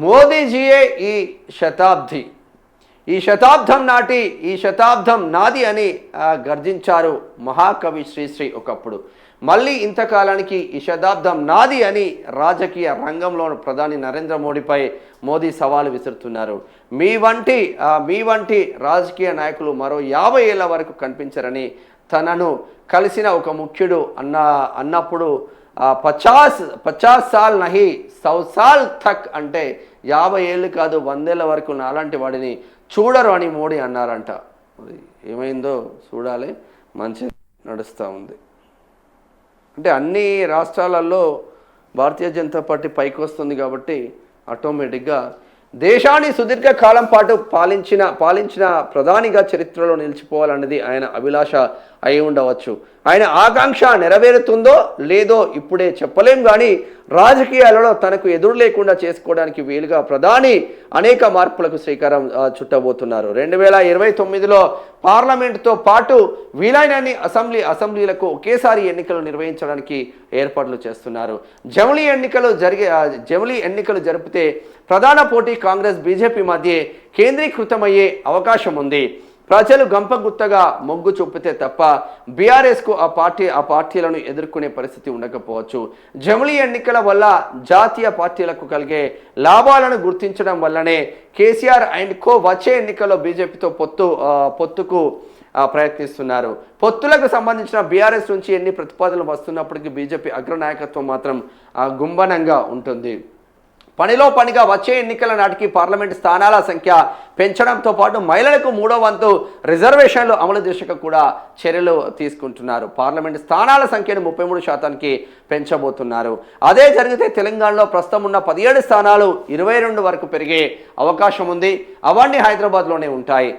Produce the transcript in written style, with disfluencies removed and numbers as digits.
మోదీజీయే ఈ శతాబ్దం నాటి ఈ శతాబ్దం నాది అని గర్జించారు మహాకవి శ్రీశ్రీ ఒకప్పుడు. మళ్ళీ ఇంతకాలానికి ఈ శతాబ్దం నాది అని రాజకీయ రంగంలో ప్రధాని నరేంద్ర మోదీ సవాలు విసురుతున్నారు. మీ వంటి రాజకీయ నాయకులు మరో 50 ఏళ్ల వరకు కనిపించరని తనను కలిసిన ఒక ముఖ్యుడు అన్నప్పుడు 50 సాల్ నహి 100 సాల్ తక్ అంటే 50 ఏళ్ళు కాదు 100 ఏళ్ళ వరకు నాలాంటి వాడిని చూడరు అని మోడీ అన్నారంట. ఏమైందో చూడాలి. మంచి నడుస్తూ ఉంది. అంటే అన్ని రాష్ట్రాలలో భారతీయ జనతా పార్టీ పైకి వస్తుంది కాబట్టి ఆటోమేటిక్గా దేశాన్ని సుదీర్ఘ కాలం పాటు పాలించిన ప్రధానిగా చరిత్రలో నిలిచిపోవాలన్నది ఆయన అభిలాష అయి ఉండవచ్చు. ఆయన ఆకాంక్ష నెరవేరుతుందో లేదో ఇప్పుడే చెప్పలేం. కానీ రాజకీయాలలో తనకు ఎదురు లేకుండా చేసుకోవడానికి వీలుగా ప్రధాని అనేక మార్పులకు శ్రీకారం చుట్టబోతున్నారు. 2029లో పార్లమెంటుతో పాటు వీలైనన్ని అసెంబ్లీలకు ఒకేసారి ఎన్నికలు నిర్వహించడానికి ఏర్పాట్లు చేస్తున్నారు. జమిలీ ఎన్నికలు జరిపితే ప్రధాన పోటీ కాంగ్రెస్ బీజేపీ మధ్య కేంద్రీకృతమయ్యే అవకాశం ఉంది. ప్రజలు గంపగుత్తగా మొగ్గు చూపితే తప్ప బీఆర్ఎస్కు ఆ పార్టీలను ఎదుర్కొనే పరిస్థితి ఉండకపోవచ్చు. జమిలీ ఎన్నికల వల్ల జాతీయ పార్టీలకు కలిగే లాభాలను గుర్తించడం వల్లనే కేసీఆర్ అండ్ కో వచ్చే ఎన్నికల్లో బీజేపీతో పొత్తుకు ప్రయత్నిస్తున్నారు. పొత్తులకు సంబంధించిన బీఆర్ఎస్ నుంచి ఎన్ని ప్రతిపాదనలు వస్తున్నప్పటికీ బీజేపీ అగ్రనాయకత్వం మాత్రం గుంభనంగా ఉంటుంది. పనిలో పనిగా వచ్చే ఎన్నికల నాటికి పార్లమెంట్ స్థానాల సంఖ్య పెంచడంతో పాటు మహిళలకు 3వ వంతు రిజర్వేషన్లు అమలు దిశగా కూడా చర్యలు తీసుకుంటున్నారు. పార్లమెంట్ స్థానాల సంఖ్యను 33% పెంచబోతున్నారు. అదే జరిగితే తెలంగాణలో ప్రస్తుతం ఉన్న 17 స్థానాలు 22 వరకు పెరిగే అవకాశం ఉంది. అవన్నీ హైదరాబాద్లోనే ఉంటాయి.